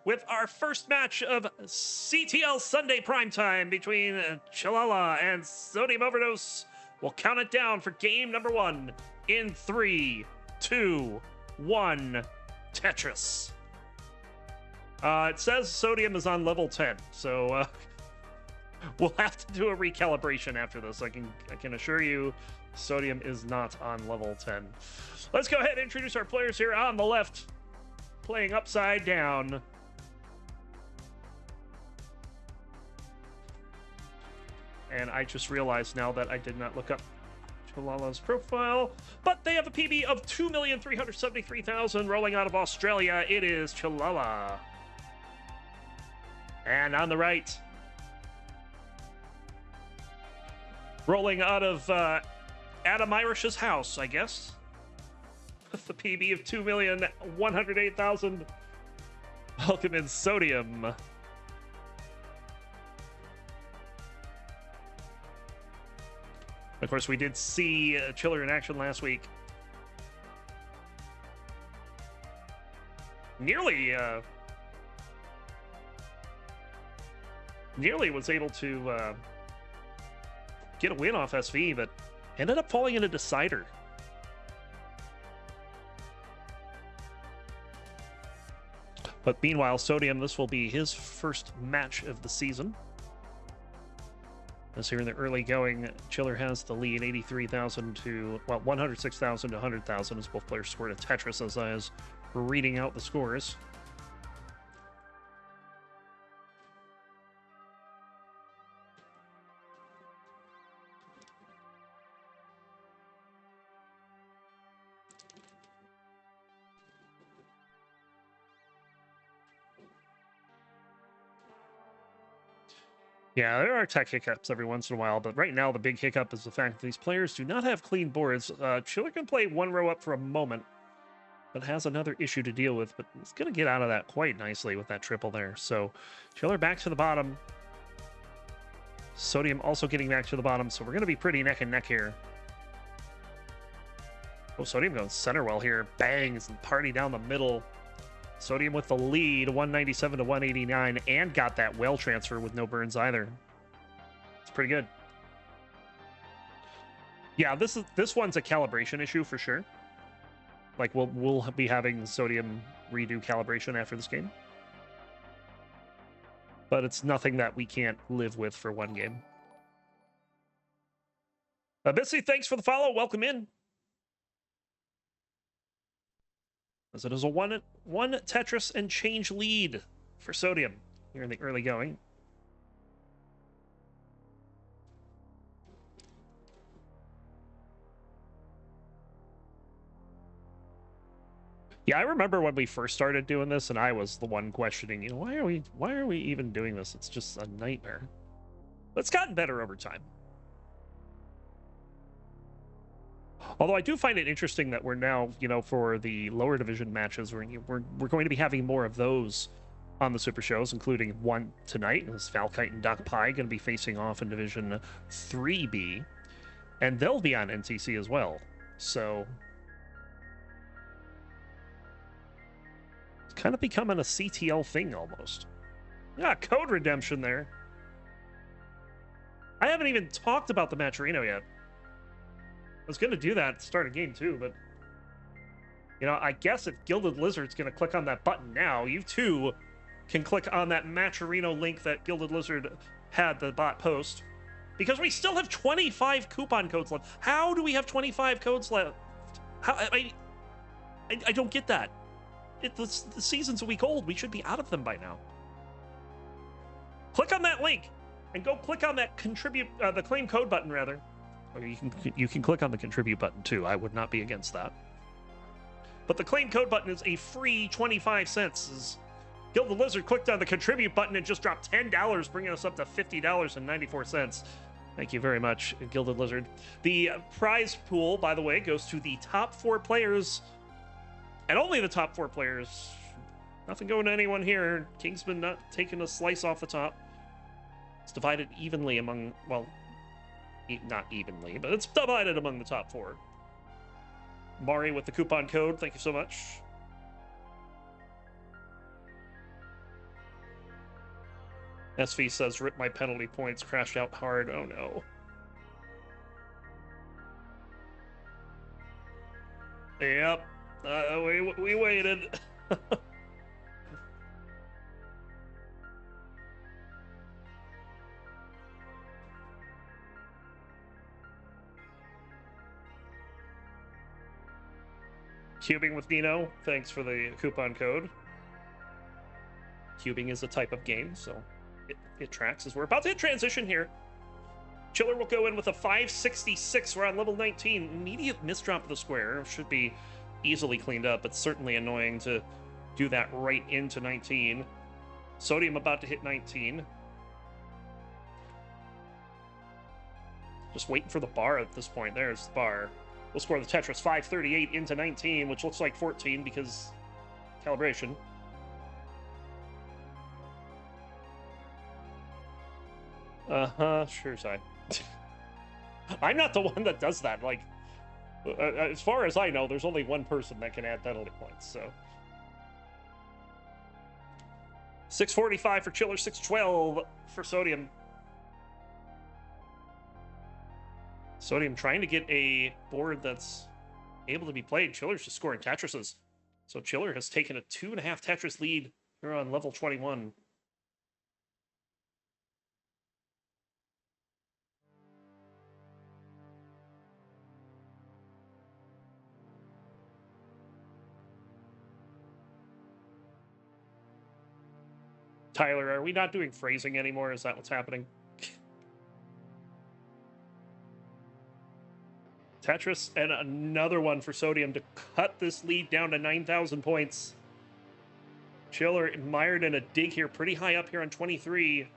with our first match of CTL Sunday primetime between Chilala and Sodium Overdose. We'll count it down for game number 1 in 3, 2, 1, Tetris. It says Sodium is on level 10, so we'll have to do a recalibration after this. I can assure you Sodium is not on level 10. Let's go ahead and introduce our players here on the left, playing upside down. And I just realized now that I did not look up Chilala's profile, but they have a PB of 2,373,000 rolling out of Australia. It is Chilala. And on the right, rolling out of Adam Irish's house, I guess, with the PB of 2,108,000. Welcome in, Sodium. Of course, we did see Chiller in action last week. Nearly was able to get a win off SV, but ended up falling in a decider. But meanwhile, Sodium, this will be his first match of the season. As here in the early going, Chiller has the lead, 83,000 to, well, 106,000 to 100,000 as both players scored a Tetris as I was reading out the scores. Yeah, there are tech hiccups every once in a while, but right now the big hiccup is the fact that these players do not have clean boards. Chiller can play one row up for a moment, but has another issue to deal with, but he's going to get out of that quite nicely with that triple there. So Chiller back to the bottom. Sodium also getting back to the bottom, so we're going to be pretty neck and neck here. Oh, Sodium going center well here. Bangs and party down the middle. Sodium with the lead, 197 to 189, and got that well transfer with no burns either. It's pretty good. Yeah, this one's a calibration issue for sure. Like we'll be having Sodium redo calibration after this game, but it's nothing that we can't live with for one game. Bitsy, thanks for the follow. Welcome in. As it is a one Tetris and change lead for Sodium here in the early going. Yeah, I remember when we first started doing this, and I was the one questioning, you know, why are we even doing this? It's just a nightmare. But it's gotten better over time. Although I do find it interesting that we're now, you know, for the lower division matches, we're going to be having more of those on the Super Shows, including one tonight. As Falkite and Doc Pie going to be facing off in Division 3B, and they'll be on NTC as well. So it's kind of becoming a CTL thing almost. Yeah, code redemption there. I haven't even talked about the Matcherino yet. I was going to do that at the start of game 2, but, you know, I guess if Gilded Lizard's going to click on that button now, you too can click on that Matcherino link that Gilded Lizard had the bot post, because we still have 25 coupon codes left. How do we have 25 codes left? How I don't get that. The season's a week old. We should be out of them by now. Click on that link and go click on that contribute, the claim code button rather. Or you can click on the contribute button too. I would not be against that. But the claim code button is a free 25 cents. Gilded Lizard clicked on the contribute button and just dropped $10, bringing us up to $50.94. Thank you very much, Gilded Lizard. The prize pool, by the way, goes to the top 4 players, and only the top 4 players. Nothing going to anyone here. Kingsman not taking a slice off the top. It's divided evenly among, well, not evenly, but it's divided among the top 4. Mari with the coupon code, thank you so much. SV says, rip my penalty points, crashed out hard. Oh no. Yep. We waited. Cubing with Nino, thanks for the coupon code. Cubing is a type of game, so it tracks as we're about to hit transition here. Chiller will go in with a 566. We're on level 19. Immediate misdrop of the square. Should be easily cleaned up, but certainly annoying to do that right into 19. Sodium about to hit 19. Just waiting for the bar at this point. There's the bar. We'll score the Tetris 538 into 19, which looks like 14 because calibration. Sure side. I'm not the one that does that. Like, as far as I know, there's only one person that can add penalty points, so. 645 for Chiller, 612 for Sodium. Sodium trying to get a board that's able to be played. Chiller's just scoring Tetrises. So Chiller has taken a 2.5 Tetris lead here on level 21. Tyler, are we not doing phrasing anymore? Is that what's happening? Tetris and another one for Sodium to cut this lead down to 9,000 points. Chiller mired in a dig here, pretty high up here on 23.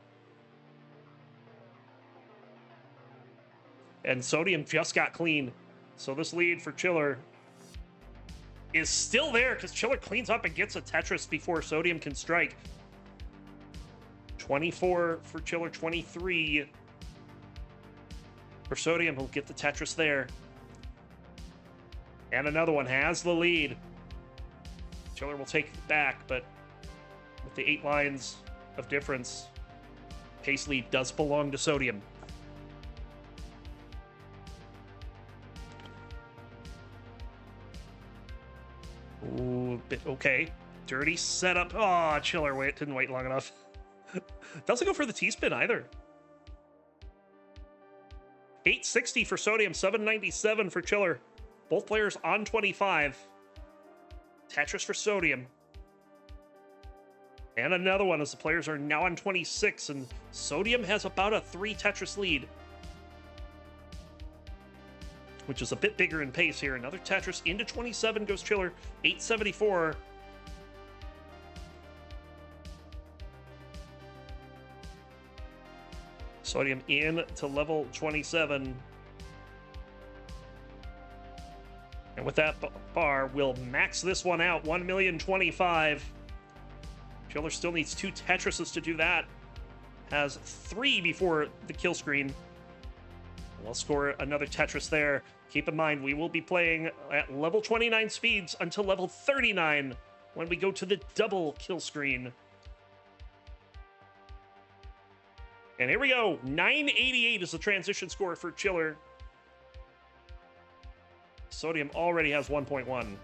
And Sodium just got clean. So this lead for Chiller is still there because Chiller cleans up and gets a Tetris before Sodium can strike. 24 for Chiller, 23 for Sodium. He'll get the Tetris there. And another one has the lead. Chiller will take it back, but with the 8 lines of difference, pace lead does belong to Sodium. Ooh, okay. Dirty setup. Oh, Chiller didn't wait long enough. Doesn't go for the T-spin either. 860 for Sodium, 797 for Chiller. Both players on 25. Tetris for Sodium. And another one as the players are now on 26, and Sodium has about a 3 Tetris lead, which is a bit bigger in pace here. Another Tetris into 27 goes Chiller, 874. Sodium in to level 27. And with that bar, we'll max this one out, 1,025,000. Chiller still needs 2 Tetrises to do that. Has 3 before the kill screen. We'll score another Tetris there. Keep in mind, we will be playing at level 29 speeds until level 39 when we go to the double kill screen. And here we go. 988 is the transition score for Chiller. Sodium already has 1.1.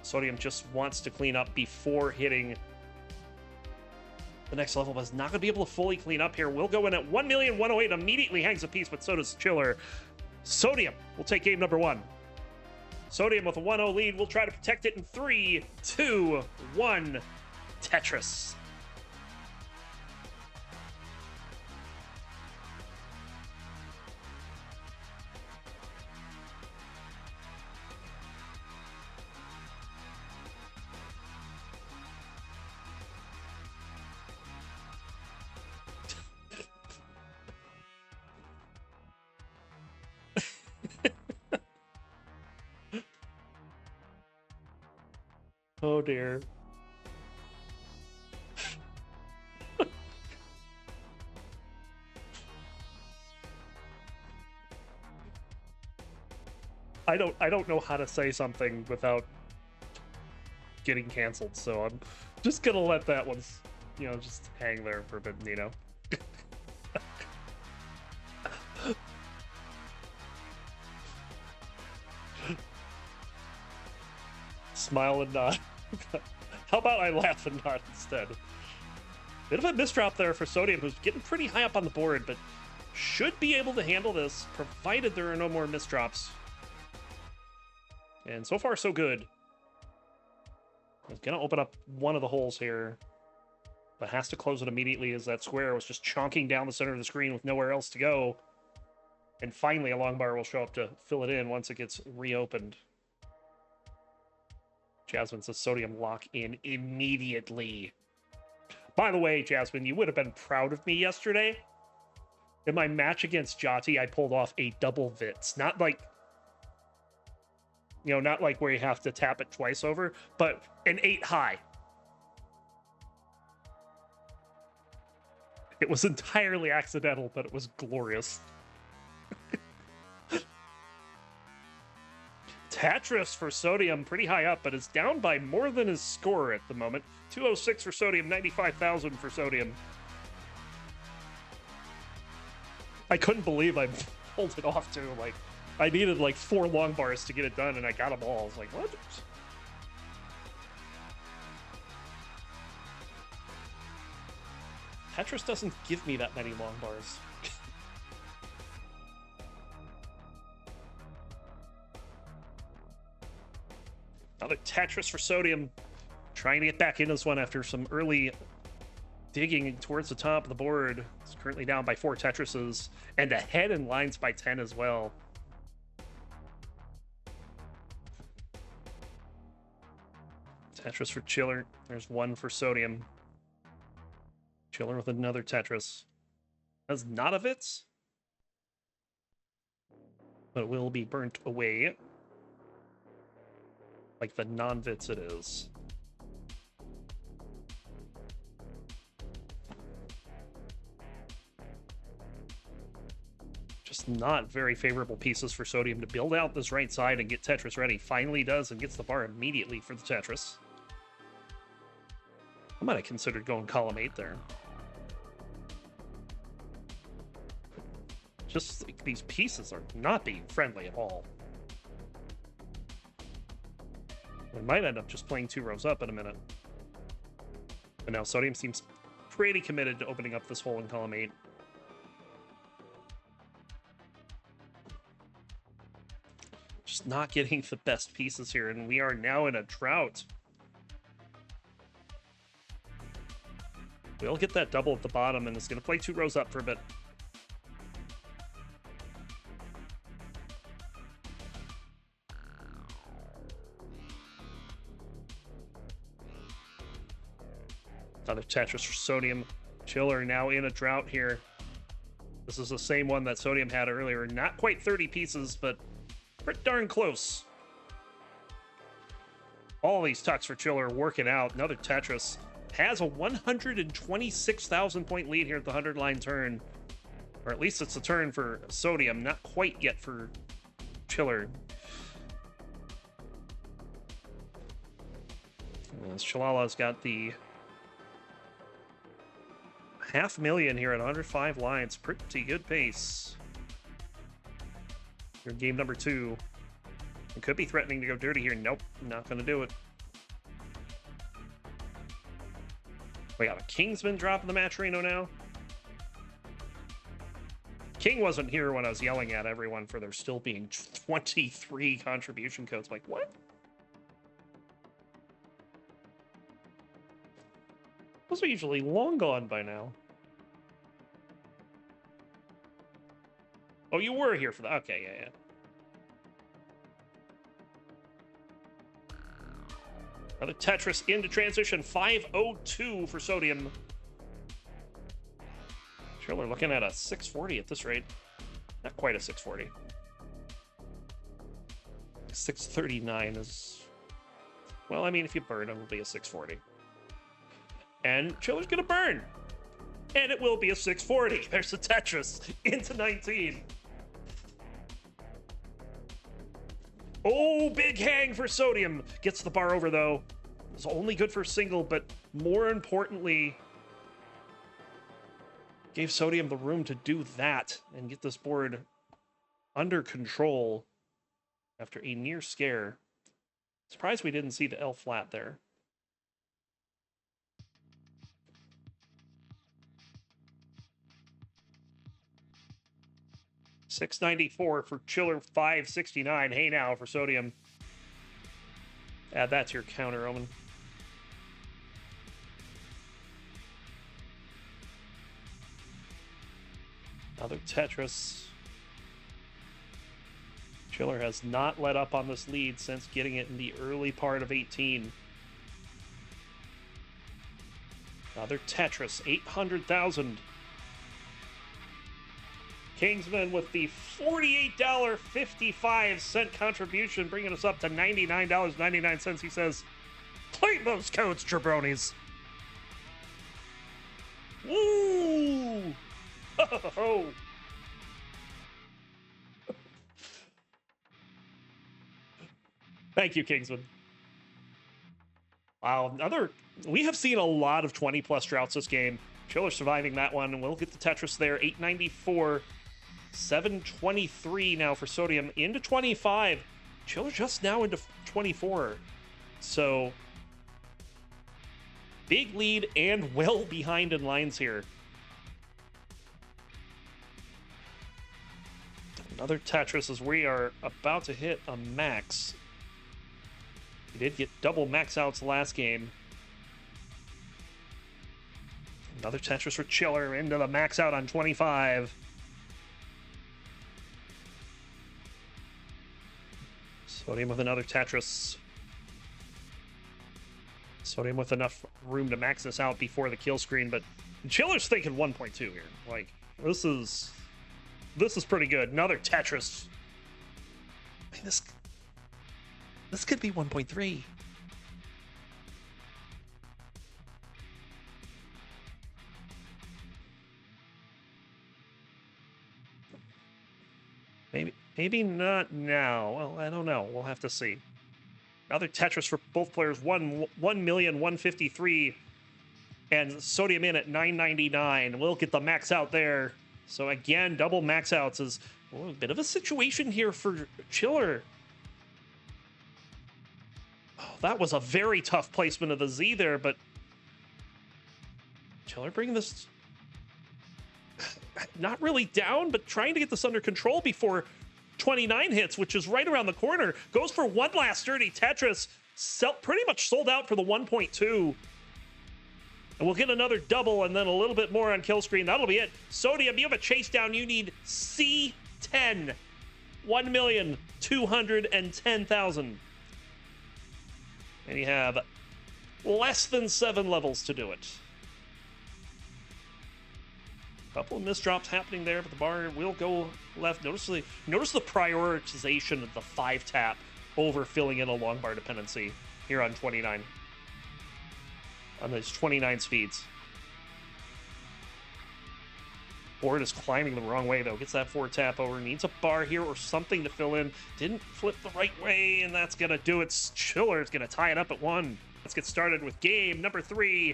Sodium just wants to clean up before hitting the next level, but is not going to be able to fully clean up here. We'll go in at 1,108,000. Immediately hangs a piece, but so does Chiller. Sodium will take game number 1. Sodium with a 1-0 lead. We'll try to protect it in 3, 2, 1. Tetris. Oh dear. I don't know how to say something without getting canceled, so I'm just gonna let that one you know, just hang there for a bit, you know. Smile and nod. How about I laugh and nod instead? Bit of a misdrop there for Sodium, who's getting pretty high up on the board, but should be able to handle this, provided there are no more misdrops. And so far, so good. He's going to open up one of the holes here, but has to close it immediately as that square was just chonking down the center of the screen with nowhere else to go. And finally, a long bar will show up to fill it in once it gets reopened. Jasmine says Sodium lock in immediately. By the way, Jasmine, you would have been proud of me yesterday. In my match against Jati, I pulled off a double Vits. Not like, you know, not like where you have to tap it twice over, but an 8 high. It was entirely accidental, but it was glorious. Tetris for Sodium, pretty high up, but is down by more than his score at the moment. 206 for Sodium, 95,000 for Sodium. I couldn't believe I pulled it off, too. Like, I needed, like, 4 long bars to get it done, and I got them all. I was like, what? Tetris doesn't give me that many long bars. Another Tetris for Sodium. Trying to get back into this one after some early digging towards the top of the board. It's currently down by 4 Tetrises and ahead in lines by 10 as well. Tetris for Chiller. There's 1 for Sodium. Chiller with another Tetris. That's not a Vits, but will be burnt away. Like the non-Vits it is. Just not very favorable pieces for Sodium to build out this right side and get Tetris ready. Finally does and gets the bar immediately for the Tetris. I might have considered going column 8 there. Just like, these pieces are not being friendly at all. We might end up just playing 2 rows up in a minute. But now Sodium seems pretty committed to opening up this hole in column 8. Just not getting the best pieces here, and we are now in a drought. We'll get that double at the bottom, and it's going to play 2 rows up for a bit. Another Tetris for Sodium. Chiller now in a drought here. This is the same one that Sodium had earlier. Not quite 30 pieces, but pretty darn close. All these tucks for Chiller working out. Another Tetris. Has a 126,000 point lead here at the 100 line turn. Or at least it's a turn for Sodium. Not quite yet for Chiller. Shalala's got the 500,000 here at 105 lines. Pretty good pace. Your game number 2. It could be threatening to go dirty here. Nope, not going to do it. We got a Kingsman dropping the Matcherino now. King wasn't here when I was yelling at everyone for there still being 23 contribution codes. Like, what? Those are usually long gone by now. Oh, you were here for that. Okay, yeah. Another Tetris into transition. 502 for Sodium. Chiller looking at a 640 at this rate. Not quite a 640. 639 is... Well, I mean, if you burn, it'll be a 640. And Chiller's gonna burn. And it will be a 640. There's the Tetris into 19. Oh, big hang for Sodium. Gets the bar over, though. It's only good for single, but more importantly, Gave Sodium the room to do that and get this board under control after a near scare. Surprised we didn't see the L flat there. $6.94 for Chiller, $5.69. Hey now for Sodium. Add that to your counter, Omen. Another Tetris. Chiller has not let up on this lead since getting it in the early part of 18. Another Tetris, 800,000. Kingsman with the $48.55 contribution, bringing us up to $99.99. He says, claim those codes, jabronis. Woo! Oh. Thank you, Kingsman. Wow, we have seen a lot of 20-plus droughts this game. Chiller surviving that one, and we'll get the Tetris there. 894, 723 now for Sodium. Into 25. Chiller just now into 24. So, big lead and well behind in lines here. Another Tetris as we are about to hit a max. We did get double max outs last game. Another Tetris for Chiller into the max out on 25. Sodium with another Tetris. Sodium with enough room to max this out before the kill screen, but Chiller's thinking 1.2 here. Like, this is pretty good. Another Tetris. I mean, this could be 1.3. Maybe not now. Well, I don't know. We'll have to see. Another Tetris for both players. 1,153,000 and Sodium in at 999. We'll get the max out there. So again, double max outs is a bit of a situation here for Chiller. Oh, that was a very tough placement of the Z there, but Chiller bringing this not really down, but trying to get this under control before 29 hits, which is right around the corner. Goes for one last dirty Tetris. Pretty much sold out for the 1.2. And we'll get another double and then a little bit more on kill screen. That'll be it. Sodium, you have a chase down. You need C10. 1,210,000. And you have less than 7 levels to do it. Couple of misdrops happening there, but the bar will go left. Notice the prioritization of the 5-tap over filling in a long bar dependency here on 29. On those 29 speeds. Board is climbing the wrong way, though. Gets that 4-tap over. Needs a bar here or something to fill in. Didn't flip the right way, and that's going to do it. Chiller's going to tie it up at 1. Let's get started with game number 3.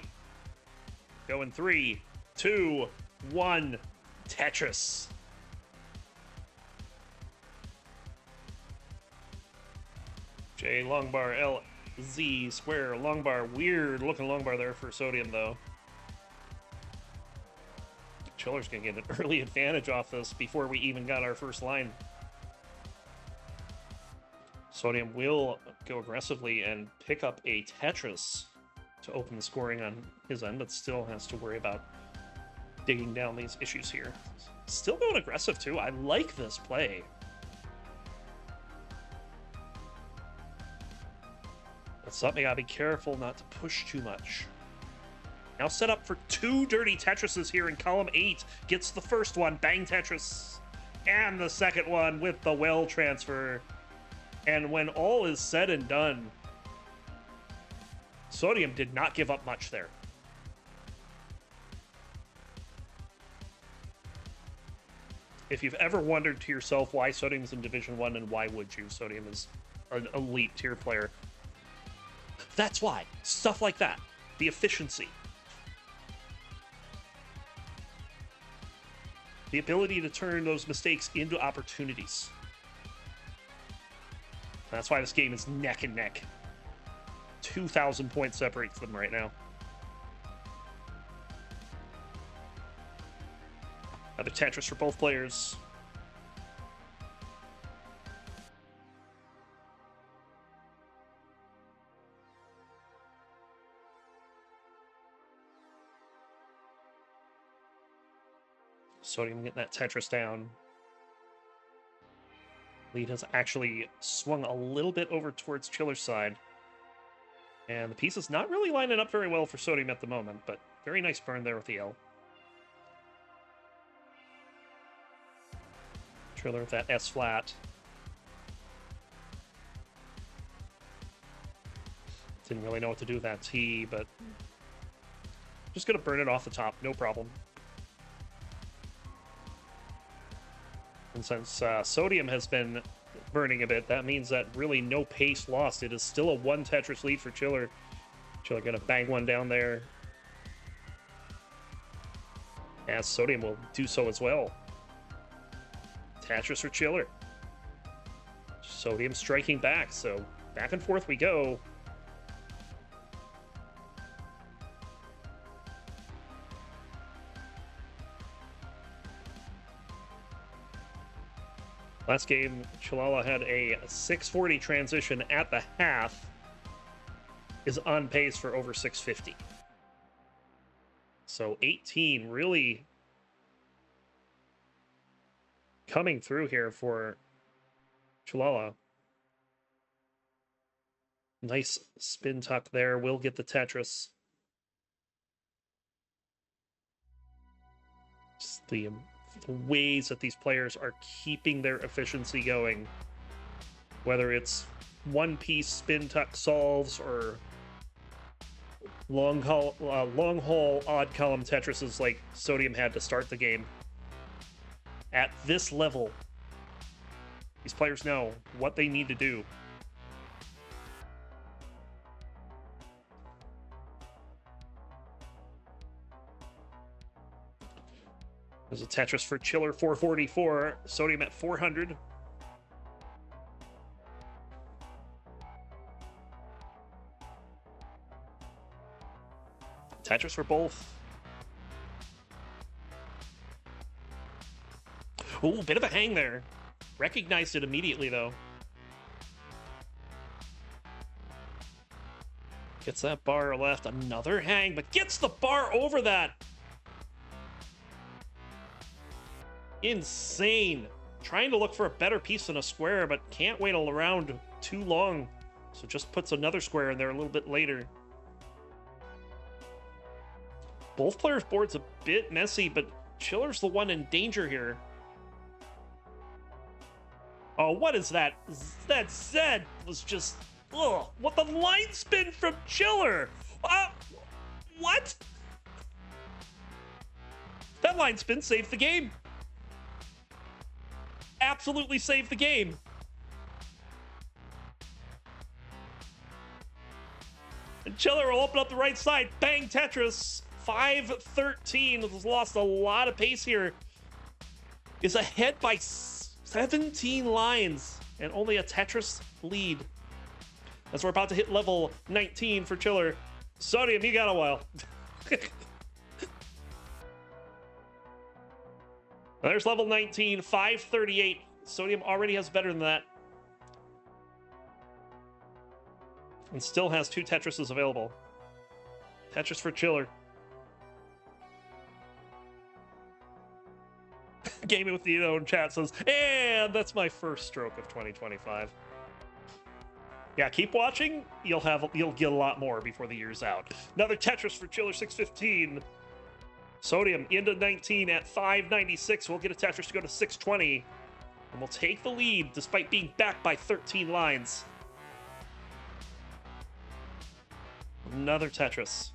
Going 3, 2, 1. Tetris. J long bar, L Z square long bar. Weird looking long bar there for Sodium, though. Chiller's gonna get an early advantage off this before we even got our first line. Sodium will go aggressively and pick up a Tetris to open the scoring on his end, but still has to worry about digging down these issues here. Still going aggressive, too. I like this play. That's something I gotta be careful not to push too much. Now set up for 2 dirty Tetrises here in column 8. Gets the first one, bang Tetris. And the second one with the well transfer. And when all is said and done, Sodium did not give up much there. If you've ever wondered to yourself why Sodium's in Division 1 and why would you, Sodium is an elite tier player. That's why. Stuff like that. The efficiency. the ability to turn those mistakes into opportunities. That's why this game is neck and neck. 2,000 points separates them right now. Another Tetris for both players. Sodium getting that Tetris down. Lead has actually swung a little bit over towards Chiller's side. And the piece is not really lining up very well for Sodium at the moment, but very nice burn there with the L. Triller with that S flat. Didn't really know what to do with that T, but just gonna burn it off the top, no problem. And since Sodium has been burning a bit, that means that really no pace lost. It is still a 1 Tetris lead for Chiller. Chiller gonna bang one down there, as Sodium will do so as well. Tetris for Chiller. Sodium striking back, so back and forth we go. Last game, Chalala had a 640 transition at the half, is on pace for over 650. So 18 really coming through here for Chalala. Nice spin tuck there. Will get the Tetris. Just the ways that these players are keeping their efficiency going, whether it's one-piece spin tuck solves or long haul odd column Tetrises like Sodium had to start the game. At this level, these players know what they need to do. There's a Tetris for Chiller, 444. Sodium at 400. Tetris for both. Ooh, bit of a hang there. Recognized it immediately, though. Gets that bar left. Another hang, but gets the bar over that. Insane. Trying to look for a better piece than a square, but can't wait around too long. So just puts another square in there a little bit later. Both players' board's a bit messy, but Chiller's the one in danger here. Oh, what is that? That Z was just... Ugh, what the line spin from Chiller? What? That line spin saved the game. Absolutely saved the game. And Chiller will open up the right side. Bang, Tetris. 5-13. Has lost a lot of pace here. Is ahead by 17 lines and only a Tetris lead. As we're about to hit level 19 for Chiller. Sodium, you got a while. There's level 19, 538. Sodium already has better than that. And still has 2 Tetrises available. Tetris for Chiller. Gaming with Dino in chat says, and that's my first stroke of 2025. Yeah, keep watching. You'll get a lot more before the year's out. Another Tetris for Chiller, 615. Sodium into 19 at 596. We'll get a Tetris to go to 620. And we'll take the lead despite being back by 13 lines. Another Tetris.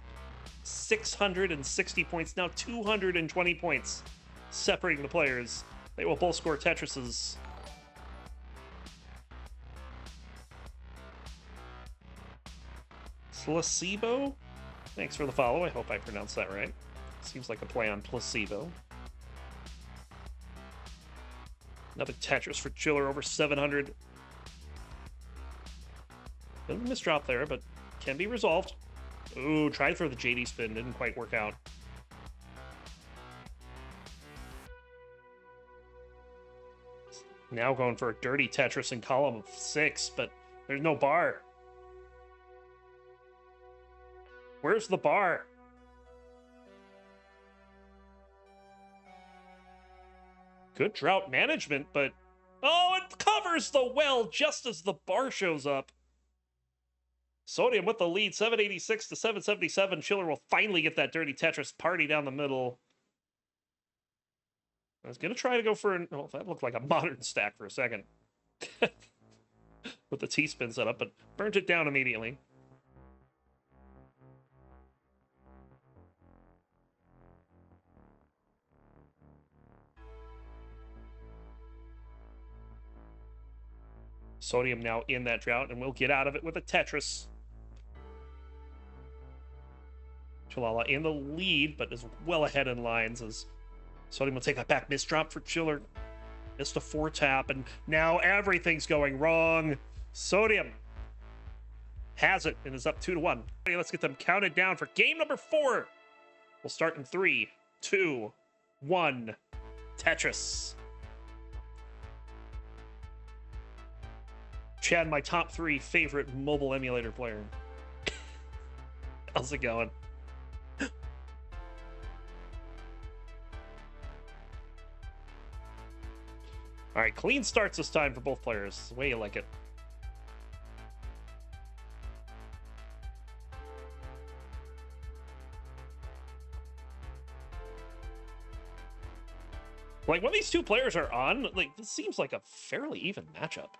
660 points, now 220 points. Separating the players. They will both score Tetrises. Placebo? Thanks for the follow. I hope I pronounced that right. Seems like a play on placebo. Another Tetris for Chiller over 700. Little misdrop there, but can be resolved. Ooh, tried for the JD spin, didn't quite work out. Now going for a dirty Tetris in column of 6, but there's no bar. Where's the bar? Good drought management, but... Oh, it covers the well just as the bar shows up. Sodium with the lead, 786 to 777. Chiller will finally get that dirty Tetris party down the middle. I was going to try to go for an... Oh, that looked like a modern stack for a second. With the T-spin setup, but burnt it down immediately. Sodium now in that drought, and we'll get out of it with a Tetris. Chalala in the lead, but is well ahead in lines as Sodium will take that back. Misdrop for Chiller. Missed a 4-tap, and now everything's going wrong. Sodium has it and is up 2-1. Let's get them counted down for game number 4. We'll start in 3, 2, 1. Tetris. Chad, my top 3 favorite mobile emulator player. How's it going? All right, clean starts this time for both players. The way you like it. Like, when these two players are on, like, this seems like a fairly even matchup.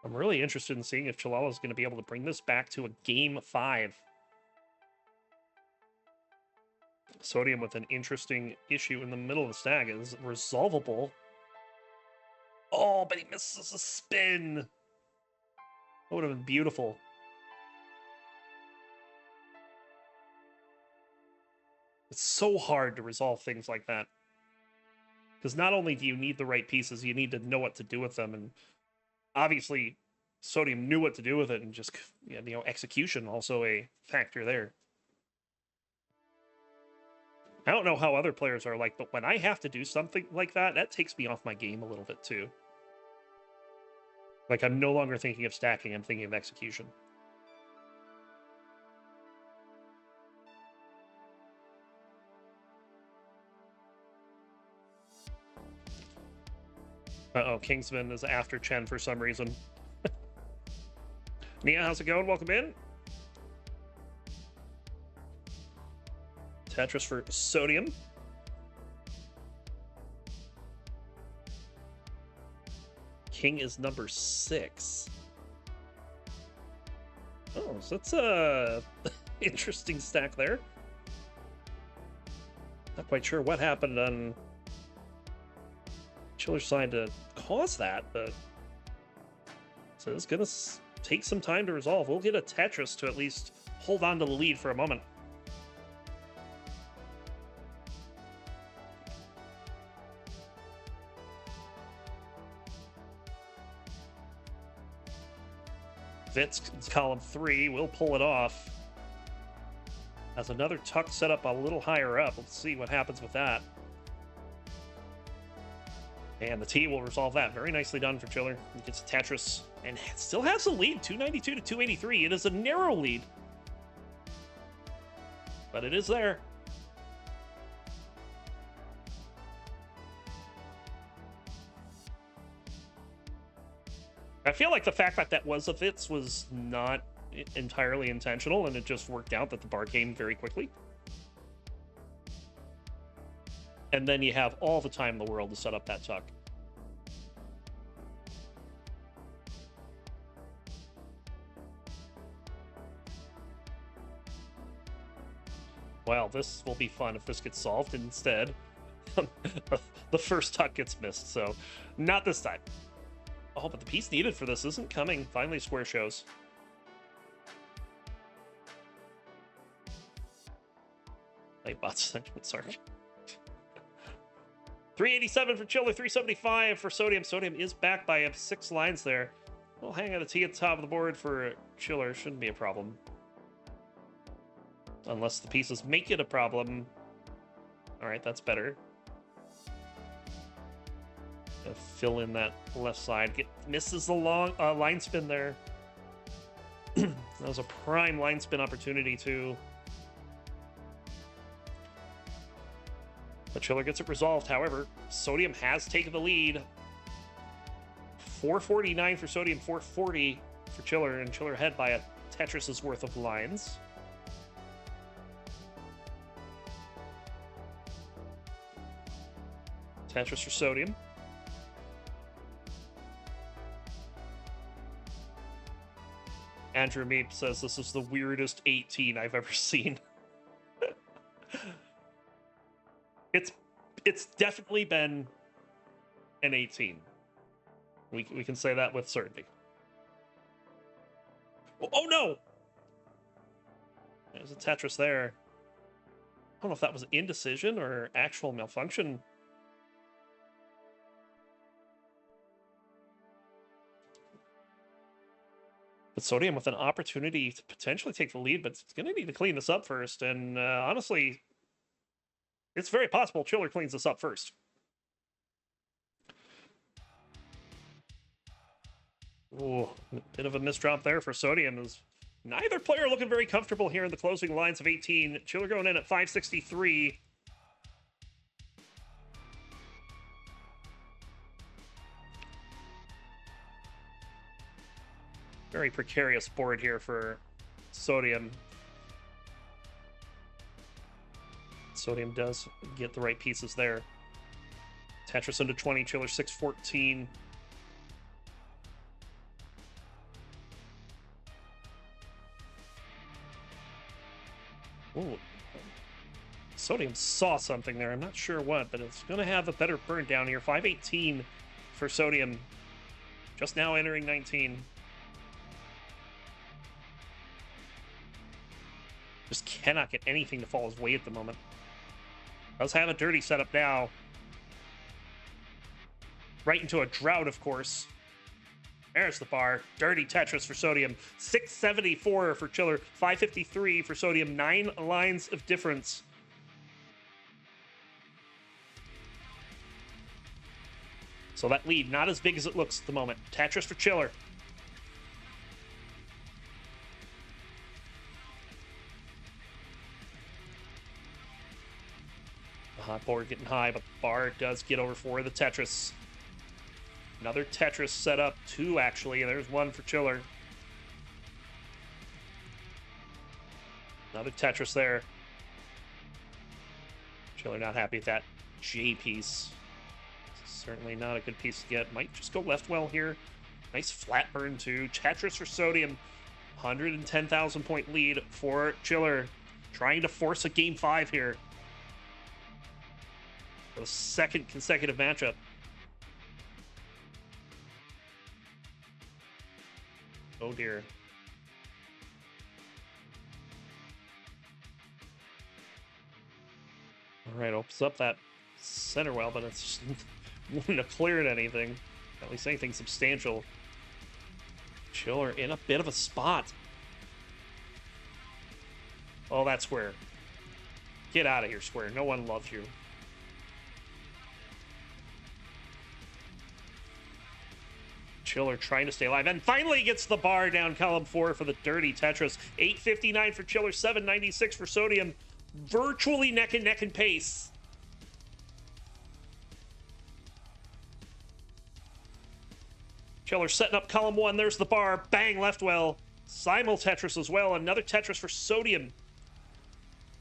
I'm really interested in seeing if Chalala is going to be able to bring this back to a game 5. Sodium with an interesting issue in the middle of the stack. Is resolvable. Oh, but he misses a spin. That would have been beautiful. It's so hard to resolve things like that. Because not only do you need the right pieces, you need to know what to do with them. And obviously, Sodium knew what to do with it, and just, you know, execution also a factor there. I don't know how other players are like, but when I have to do something like that, that takes me off my game a little bit too. Like, I'm no longer thinking of stacking, I'm thinking of execution. Uh-oh, Kingsman is after Chen for some reason. Nia, how's it going? Welcome in. Tetris for Sodium. King is number 6. Oh, so that's a interesting stack there. Not quite sure what happened on Chiller's side to cause that, but so it's gonna take some time to resolve. We'll get a Tetris to at least hold on to the lead for a moment. Vitz, column 3, will pull it off. Has another tuck set up a little higher up. Let's see what happens with that. And the T will resolve that. Very nicely done for Chiller. He gets Tetris and still has the lead, 292 to 283. It is a narrow lead, but it is there. I feel like the fact that that was a Vitz was not entirely intentional, and it just worked out that the bar came very quickly. And then you have all the time in the world to set up that tuck. Well, this will be fun if this gets solved. Instead, the first tuck gets missed, so not this time. Oh, but the piece needed for this isn't coming. Finally, square shows. Nightbot, sorry. 387 for Chiller, 375 for Sodium. Sodium is back by 6 lines there. We'll hang on the T at the top of the board for Chiller. Shouldn't be a problem. Unless the pieces make it a problem. Alright, that's better. Gonna fill in that left side. Misses the long line spin there. That was a prime line spin opportunity, too. The Chiller gets it resolved. However, Sodium has taken the lead. 449 for Sodium, 440 for Chiller, and Chiller ahead by a Tetris's worth of lines. Tetris for Sodium. Andrew Meep says this is the weirdest 18 I've ever seen. It's definitely been an 18. We can say that with certainty. Oh no! There's a Tetris there. I don't know if that was indecision or actual malfunction. But Sodium with an opportunity to potentially take the lead, but it's going to need to clean this up first. And honestly, it's very possible Chiller cleans this up first. Ooh, a bit of a misdrop there for Sodium. As neither player looking very comfortable here in the closing lines of 18. Chiller going in at 563. Very precarious board here for Sodium. Sodium does get the right pieces there. Tetris into 20, Chiller 614. Ooh. Sodium saw something there. I'm not sure what, but it's going to have a better burn down here. 518 for Sodium. Just now entering 19. Just cannot get anything to fall his way at the moment. Does have a dirty setup now. Right into a drought, of course. There's the bar. Dirty Tetris for Sodium. 674 for Chiller. 553 for Sodium. 9 lines of difference. So that lead, not as big as it looks at the moment. Tetris for Chiller. The hot board getting high, but the bar does get over for the Tetris. Another Tetris set up. 2, actually. There's 1 for Chiller. Another Tetris there. Chiller not happy with that J piece. Certainly not a good piece to get. Might just go left well here. Nice flat burn, too. Tetris for Sodium. 110,000 point lead for Chiller. Trying to force a game 5 here. For the second consecutive matchup. Oh dear. Alright, opens up that center well, but it's just wouldn't have cleared anything. At least anything substantial. Chiller in a bit of a spot. Oh, that's Square. Get out of here, Square. No one loves you. Chiller trying to stay alive, and finally gets the bar down column 4 for the dirty Tetris. 859 for Chiller, 796 for Sodium. Virtually neck and neck in pace. Chiller setting up column 1. There's the bar. Bang, left well. Simul Tetris as well. Another Tetris for Sodium.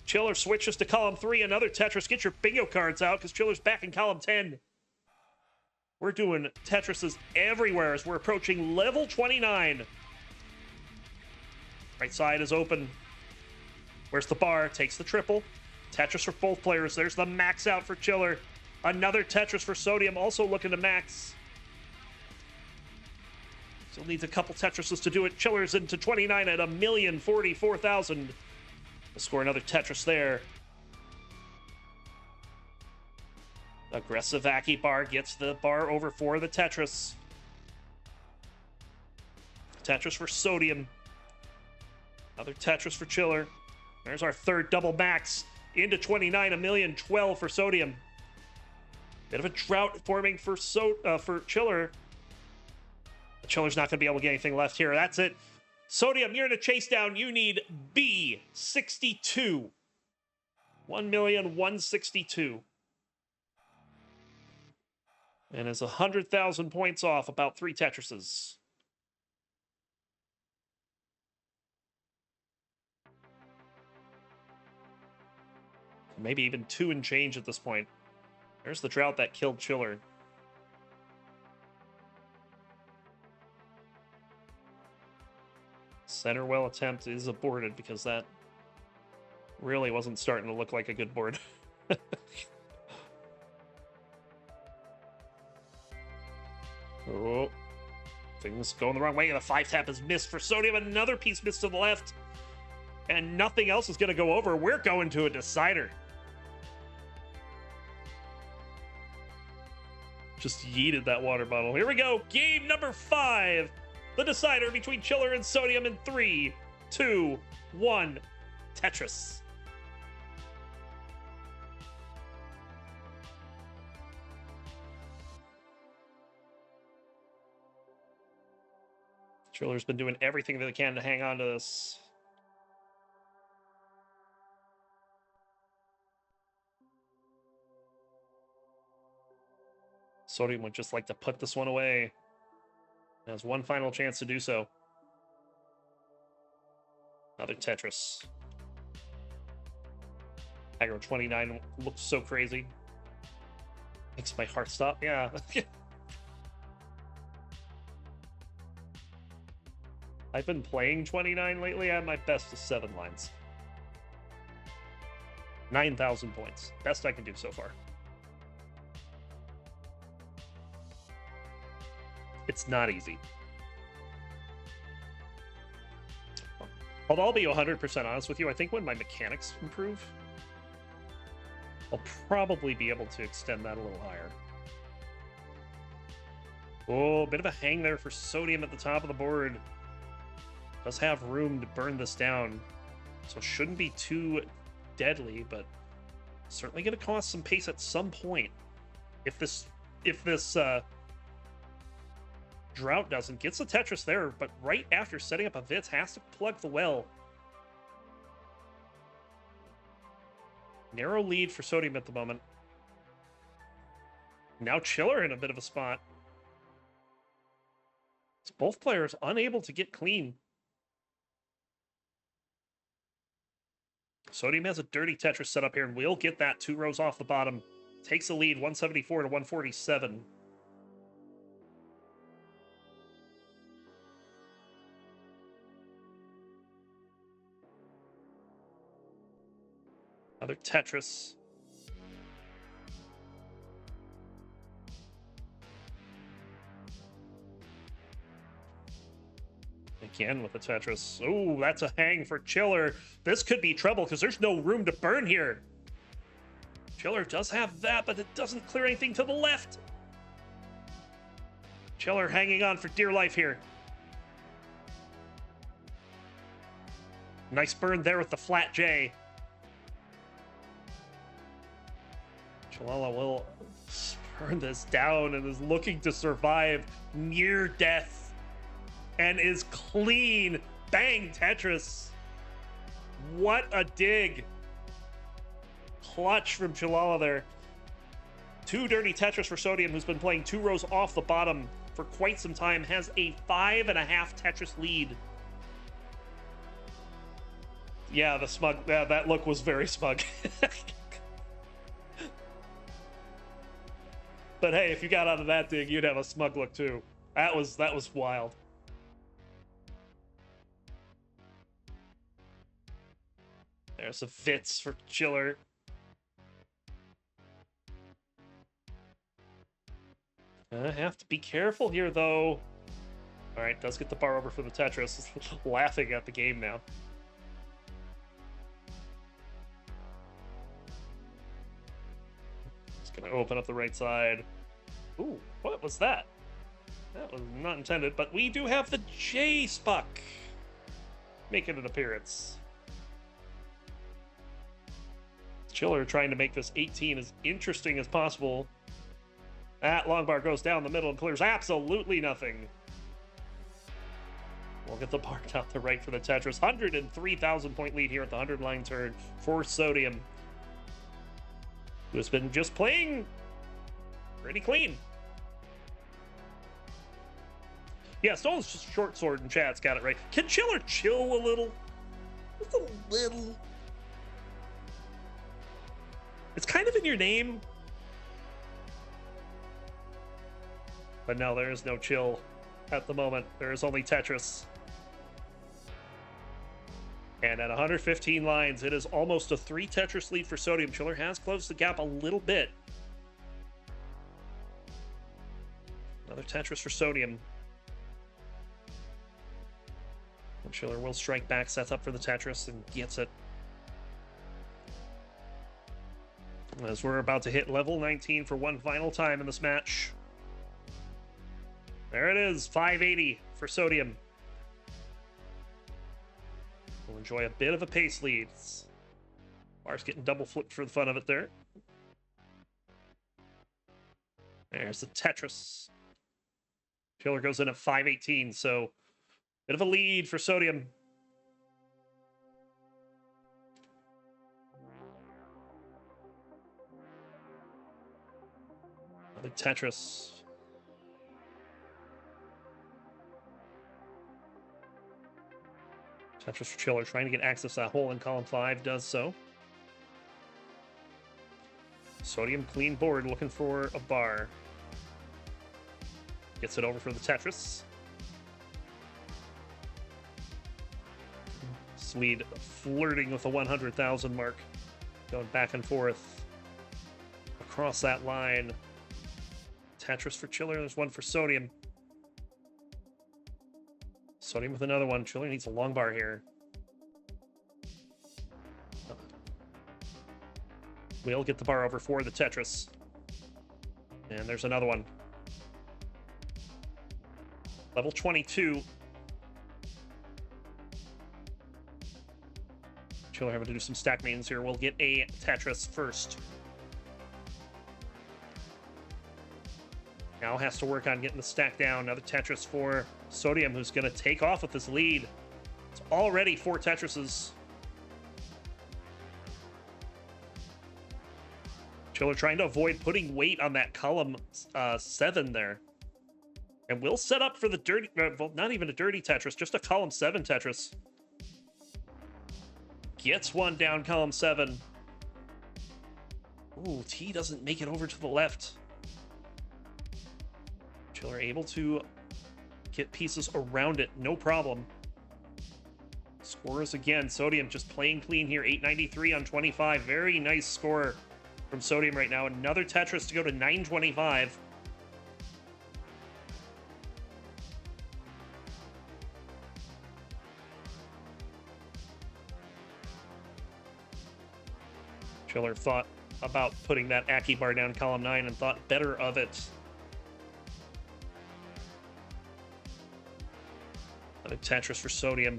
Chiller switches to column 3. Another Tetris. Get your bingo cards out because Chiller's back in column 10. We're doing Tetrises everywhere as we're approaching level 29. Right side is open. Where's the bar? Takes the triple. Tetris for both players. There's the max out for Chiller. Another Tetris for Sodium, also looking to max. Still needs a couple Tetrises to do it. Chiller's into 29 at 1,044,000. Let's score another Tetris there. Aggressive Aki bar gets the bar over for the Tetris. Tetris for Sodium. Another Tetris for Chiller. There's our third double max. Into 29, a million, 12 for Sodium. Bit of a drought forming for Chiller. The Chiller's not going to be able to get anything left here. That's it. Sodium, you're in a chase down. You need B62. 1,162,000. And is 100,000 points off, about 3 Tetrises. Maybe even 2 and change at this point. There's the drought that killed Chiller. Center well attempt is aborted because that really wasn't starting to look like a good board. Oh, things going the wrong way. The 5-tap is missed for Sodium. Another piece missed to the left. And nothing else is going to go over. We're going to a decider. Just yeeted that water bottle. Here we go. Game number 5. The decider between Chiller and Sodium in 3, 2, 1. Tetris. Chiller's been doing everything that they can to hang on to this. Sodium would just like to put this one away. Has one final chance to do so. Another Tetris. Aggro 29 looks so crazy. Makes my heart stop. Yeah. I've been playing 29 lately. I'm my best is 7 lines. 9,000 points. Best I can do so far. It's not easy. Although I'll be 100% honest with you, I think when my mechanics improve, I'll probably be able to extend that a little higher. Oh, bit of a hang there for Sodium at the top of the board. Does have room to burn this down, so shouldn't be too deadly, but certainly going to cost some pace at some point. If this drought doesn't. Gets the Tetris there, but right after setting up a Vitz, has to plug the well. Narrow lead for Sodium at the moment. Now Chiller in a bit of a spot. It's both players unable to get clean. Sodium has a dirty Tetris set up here, and we'll get that 2 rows off the bottom. Takes the lead, 174 to 147. Another Tetris. Again with the Tetris. Oh, that's a hang for Chiller. This could be trouble because there's no room to burn here. Chiller does have that, but it doesn't clear anything to the left. Chiller hanging on for dear life here. Nice burn there with the flat J. Chalala will burn this down and is looking to survive near death. And is clean. Bang, Tetris. What a dig. Clutch from Chalala there. 2 dirty Tetris for Sodium, who's been playing 2 rows off the bottom for quite some time. Has a 5.5 Tetris lead. Yeah, the smug. That look was very smug. But hey, if you got out of that dig, you'd have a smug look too. That was wild. There's a Vitz for Chiller. I have to be careful here, though. All right, does get the bar over for the Tetris. Laughing at the game now. Just Gonna open up the right side. Ooh, what was that? That was not intended, but we do have the J-Spuck making an appearance. Chiller trying to make this 18 as interesting as possible. That long bar goes down the middle and clears absolutely nothing. We'll get the bar down the right for the Tetris. 103,000 point lead here at the 100 line turn for Sodium, who has been just playing pretty clean. Yeah, Stone's just short sword in chat's got it right. Can Chiller chill a little? Just a little. It's kind of in your name. But no, there is no chill at the moment. There is only Tetris. And at 115 lines, it is almost a 3 Tetris lead for Sodium. Chiller has closed the gap a little bit. Another Tetris for Sodium. And Chiller will strike back, sets up for the Tetris, and gets it. As we're about to hit level 19 for one final time in this match. There it is, 580 for Sodium. We'll enjoy a bit of a pace lead. Bar's getting double flipped for the fun of it there. There's the Tetris. Chiller goes in at 518, so bit of a lead for Sodium. Another Tetris. Tetris for Chiller, trying to get access to that hole in column 5, does so. Sodium clean board, looking for a bar. Gets it over for the Tetris. Lead flirting with the 100,000 mark. Going back and forth across that line. Tetris for Chiller, there's one for Sodium. Sodium with another one. Chiller needs a long bar here. We'll get the bar over for the Tetris. And there's another one. Level 22. Chiller having to do some stack mains here. We'll get a Tetris first. Now has to work on getting the stack down. Another Tetris for Sodium, who's going to take off with this lead. It's already 4 Tetrises. Chiller trying to avoid putting weight on that column 7 there. And we'll set up for the dirty... well, not even a dirty Tetris, just a column 7 Tetris. Gets one down column 7. Ooh, T doesn't make it over to the left. Chiller able to get pieces around it, no problem. Scores again. Sodium just playing clean here. 893 on 25. Very nice score from Sodium right now. Another Tetris to go to 925. Chiller thought about putting that Aki bar down column 9 and thought better of it. Another Tetris for Sodium.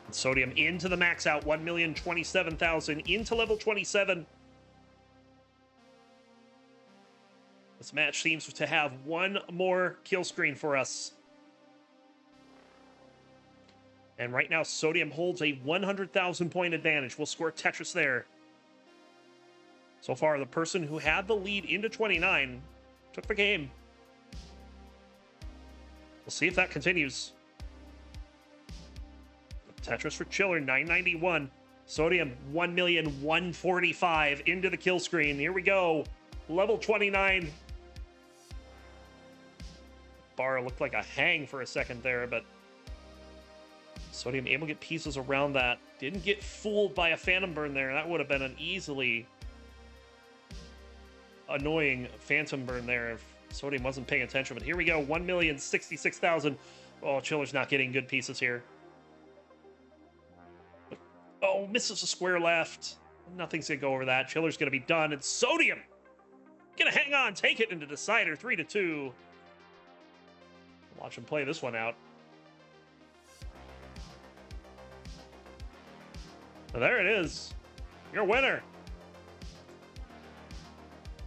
And Sodium into the max out, 1,027,000 into level 27. This match seems to have one more kill screen for us. And right now, Sodium holds a 100,000 point advantage. We'll score Tetris there. So far, the person who had the lead into 29 took the game. We'll see if that continues. Tetris for Chiller, 991. Sodium, 1,145,000 into the kill screen. Here we go. Level 29. Bar looked like a hang for a second there, but Sodium able to get pieces around that. Didn't get fooled by a Phantom Burn there. That would have been an easily annoying Phantom Burn there if Sodium wasn't paying attention. But here we go, 1,066,000. Oh, Chiller's not getting good pieces here. Oh, misses a square left. Nothing's going to go over that. Chiller's going to be done. And Sodium going to hang on, take it into decider, 3-2. Watch him play this one out. So there it is. Your winner.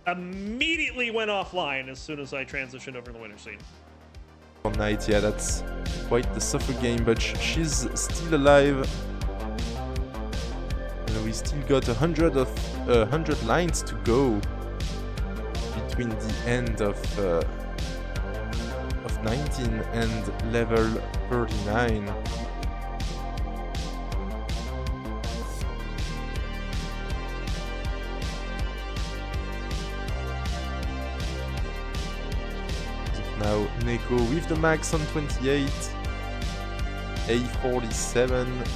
Immediately went offline as soon as I transitioned over to the winner scene. Night, yeah, that's quite the suffer game, but she's still alive. And we still got 100 lines to go between the end of 19 and level 39. Now Neko with the max on 28, A47.